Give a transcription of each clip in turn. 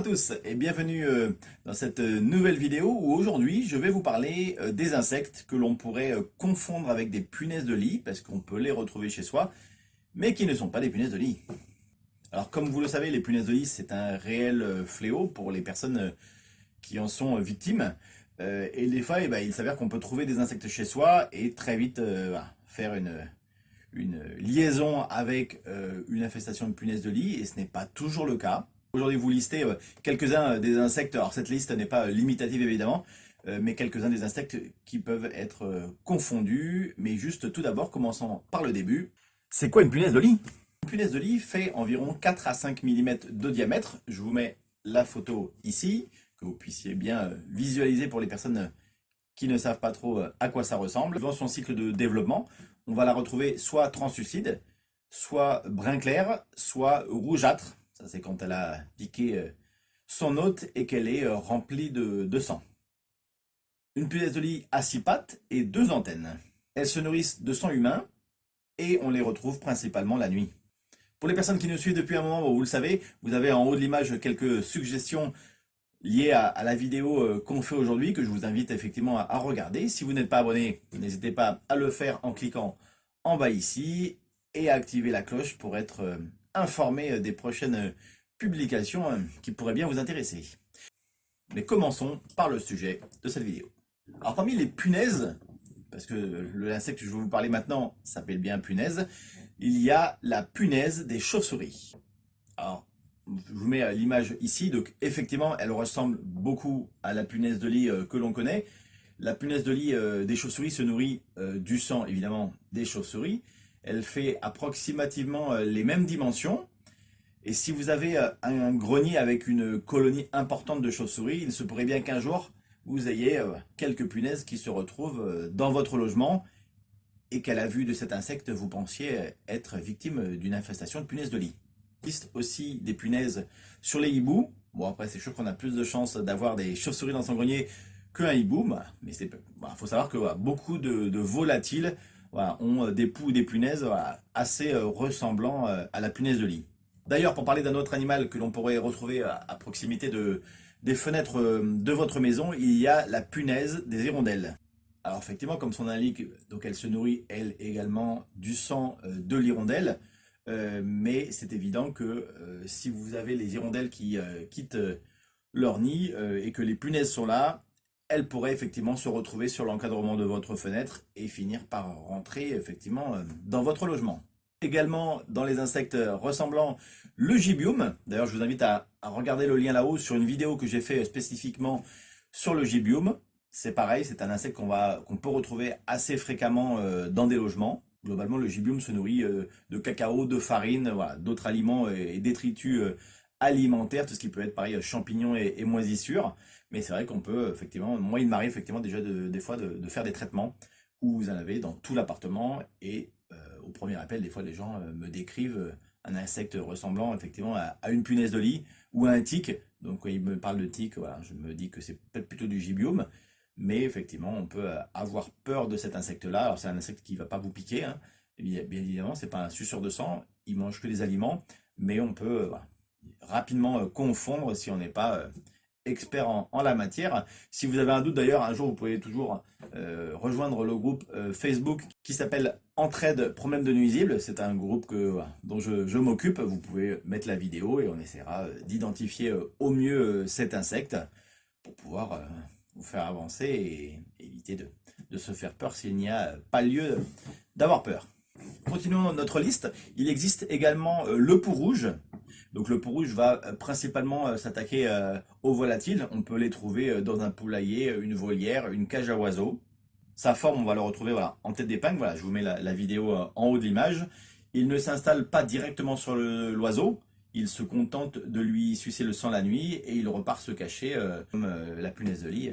tous et bienvenue dans cette nouvelle vidéo où aujourd'hui je vais vous parler des insectes que l'on pourrait confondre avec des punaises de lit parce qu'on peut les retrouver chez soi mais qui ne sont pas des punaises de lit. Alors comme vous le savez, les punaises de lit c'est un réel fléau pour les personnes qui en sont victimes et des fois il s'avère qu'on peut trouver des insectes chez soi et très vite faire une liaison avec une infestation de punaises de lit et ce n'est pas toujours le cas. Aujourd'hui, vous listez quelques-uns des insectes. Alors, cette liste n'est pas limitative, évidemment, mais quelques-uns des insectes qui peuvent être confondus. Mais juste tout d'abord, commençons par le début. C'est quoi une punaise de lit? Une punaise de lit fait environ 4 à 5 mm de diamètre. Je vous mets la photo ici, que vous puissiez bien visualiser pour les personnes qui ne savent pas trop à quoi ça ressemble. Dans son cycle de développement, on va la retrouver soit translucide, soit brun clair, soit rougeâtre. Ça, c'est quand elle a piqué son hôte et qu'elle est remplie de sang. Une punaise de lit a 6 pattes et 2 antennes. Elles se nourrissent de sang humain et on les retrouve principalement la nuit. Pour les personnes qui nous suivent depuis un moment, vous le savez, vous avez en haut de l'image quelques suggestions liées à la vidéo qu'on fait aujourd'hui, que je vous invite effectivement à regarder. Si vous n'êtes pas abonné, n'hésitez pas à le faire en cliquant en bas ici et à activer la cloche pour être informé des prochaines publications qui pourraient bien vous intéresser. Mais commençons par le sujet de cette vidéo. Alors parmi les punaises, parce que l'insecte que je vais vous parler maintenant s'appelle bien punaise, il y a la punaise des chauves-souris. Alors, je vous mets l'image ici, donc effectivement elle ressemble beaucoup à la punaise de lit que l'on connaît. La punaise de lit des chauves-souris se nourrit du sang évidemment des chauves-souris. Elle fait approximativement les mêmes dimensions. Et si vous avez un grenier avec une colonie importante de chauves-souris, il se pourrait bien qu'un jour, vous ayez quelques punaises qui se retrouvent dans votre logement et qu'à la vue de cet insecte, vous pensiez être victime d'une infestation de punaises de lit. Il existe aussi des punaises sur les hiboux. Bon, après, c'est sûr qu'on a plus de chances d'avoir des chauves-souris dans son grenier qu'un hibou, mais il faut savoir que beaucoup de volatiles ont des poux ou des punaises assez ressemblants à la punaise de lit. D'ailleurs, pour parler d'un autre animal que l'on pourrait retrouver à proximité des fenêtres de votre maison, il y a la punaise des hirondelles. Alors effectivement, comme son indique, donc elle se nourrit elle également du sang de l'hirondelle, mais c'est évident que si vous avez les hirondelles qui quittent leur nid et que les punaises sont là, elles pourraient effectivement se retrouver sur l'encadrement de votre fenêtre et finir par rentrer effectivement dans votre logement. Également dans les insectes ressemblants, le gibium. D'ailleurs, je vous invite à regarder le lien là-haut sur une vidéo que j'ai fait spécifiquement sur le gibium. C'est pareil, c'est un insecte qu'on peut retrouver assez fréquemment dans des logements. Globalement, le gibium se nourrit de cacao, de farine, d'autres aliments et détritus alimentaires, tout ce qui peut être pareil, champignons et moisissures. Mais c'est vrai qu'on peut effectivement, moi il m'arrive effectivement déjà des fois de faire des traitements où vous en avez dans tout l'appartement et au premier appel, des fois les gens me décrivent un insecte ressemblant effectivement à une punaise de lit ou à un tic. Donc quand ils me parlent de tic, voilà, je me dis que c'est peut-être plutôt du gibium. Mais effectivement, on peut avoir peur de cet insecte-là. Alors c'est un insecte qui ne va pas vous piquer, hein. Et bien évidemment, ce n'est pas un suceur de sang, il mange que des aliments. Mais on peut rapidement confondre si on n'est pas expert en la matière. Si vous avez un doute d'ailleurs, un jour vous pouvez toujours rejoindre le groupe Facebook qui s'appelle Entraide Problème de Nuisibles. C'est un groupe dont je m'occupe. Vous pouvez mettre la vidéo et on essaiera d'identifier au mieux cet insecte pour pouvoir vous faire avancer et éviter de se faire peur s'il n'y a pas lieu d'avoir peur. Continuons notre liste. Il existe également le pou rouge. Donc le pou rouge va principalement s'attaquer aux volatiles. On peut les trouver dans un poulailler, une volière, une cage à oiseaux. Sa forme, on va le retrouver en tête d'épingle. Voilà, je vous mets la vidéo en haut de l'image. Il ne s'installe pas directement sur l'oiseau. Il se contente de lui sucer le sang la nuit et il repart se cacher comme la punaise de lit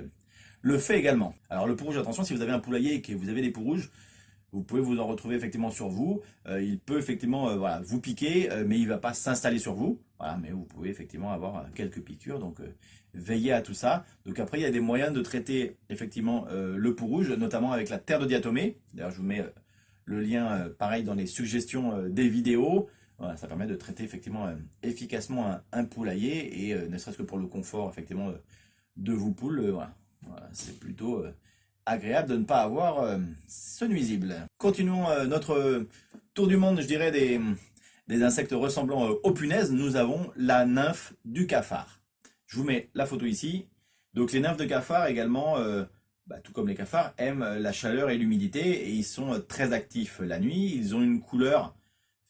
le fait également. Alors le pou rouge, attention, si vous avez un poulailler et que vous avez des poux rouges, vous pouvez vous en retrouver effectivement sur vous. Il peut effectivement vous piquer, mais il ne va pas s'installer sur vous. Voilà, mais vous pouvez effectivement avoir quelques piqûres, donc veillez à tout ça. Donc après, il y a des moyens de traiter effectivement le pou rouge, notamment avec la terre de diatomée. D'ailleurs, je vous mets le lien pareil dans les suggestions des vidéos. Voilà, ça permet de traiter effectivement efficacement un poulailler et ne serait-ce que pour le confort effectivement de vos poules, voilà. Voilà, c'est plutôt agréable de ne pas avoir ce nuisible. Continuons notre tour du monde, je dirais, des insectes ressemblant aux punaises. Nous avons la nymphe du cafard. Je vous mets la photo ici. Donc les nymphes de cafard également, tout comme les cafards, aiment la chaleur et l'humidité et ils sont très actifs la nuit. Ils ont une couleur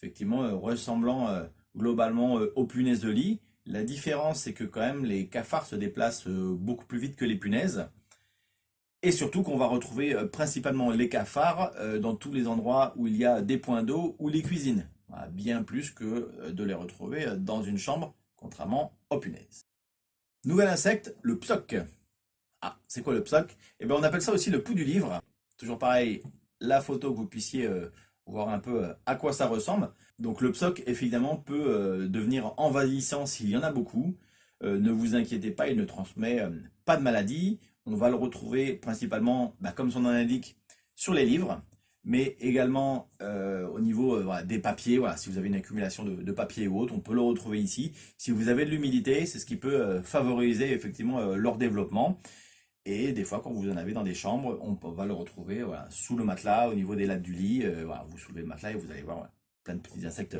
effectivement ressemblant globalement aux punaises de lit. La différence, c'est que quand même les cafards se déplacent beaucoup plus vite que les punaises. Et surtout qu'on va retrouver principalement les cafards dans tous les endroits où il y a des points d'eau ou les cuisines. Voilà, bien plus que de les retrouver dans une chambre, contrairement aux punaises. Nouvel insecte, le psoque. Ah, c'est quoi le psoque? Eh bien, on appelle ça aussi le pouls du livre. Toujours pareil, la photo que vous puissiez voir un peu à quoi ça ressemble. Donc le psoque, évidemment, peut devenir envahissant s'il y en a beaucoup. Ne vous inquiétez pas, il ne transmet pas de maladie. On va le retrouver principalement, comme son nom l'indique, sur les livres, mais également au niveau voilà, des papiers. Voilà, si vous avez une accumulation de papiers ou autre, on peut le retrouver ici. Si vous avez de l'humidité, c'est ce qui peut favoriser effectivement leur développement. Et des fois, quand vous en avez dans des chambres, on va le retrouver voilà, sous le matelas, au niveau des lattes du lit. Voilà, vous soulevez le matelas et vous allez voir voilà, plein de petits insectes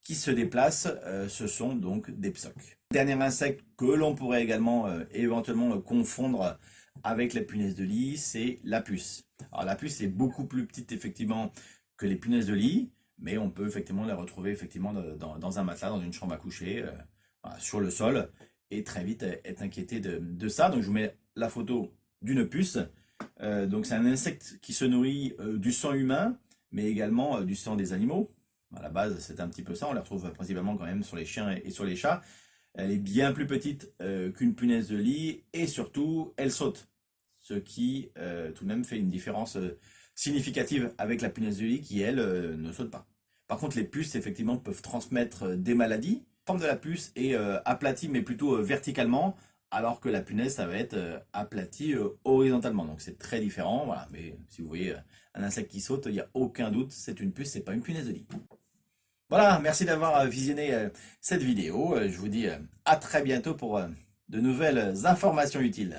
qui se déplacent. Ce sont donc des psoques. Dernier insecte que l'on pourrait également éventuellement confondre avec les punaises de lit, c'est la puce. Alors la puce est beaucoup plus petite effectivement que les punaises de lit, mais on peut effectivement la retrouver effectivement dans un matelas, dans une chambre à coucher, voilà, sur le sol, et très vite être inquiété de ça. Donc je vous mets la photo d'une puce. Donc c'est un insecte qui se nourrit du sang humain, mais également du sang des animaux. À la base, c'est un petit peu ça. On la retrouve principalement quand même sur les chiens et sur les chats. Elle est bien plus petite qu'une punaise de lit et surtout, elle saute. Ce qui tout de même fait une différence significative avec la punaise de lit qui, elle, ne saute pas. Par contre, les puces, effectivement, peuvent transmettre des maladies. La forme de la puce est aplatie, mais plutôt verticalement, alors que la punaise, ça va être aplati horizontalement. Donc c'est très différent. Voilà. Mais si vous voyez un insecte qui saute, il n'y a aucun doute, c'est une puce, c'est pas une punaise de lit. Voilà, merci d'avoir visionné cette vidéo. Je vous dis à très bientôt pour de nouvelles informations utiles.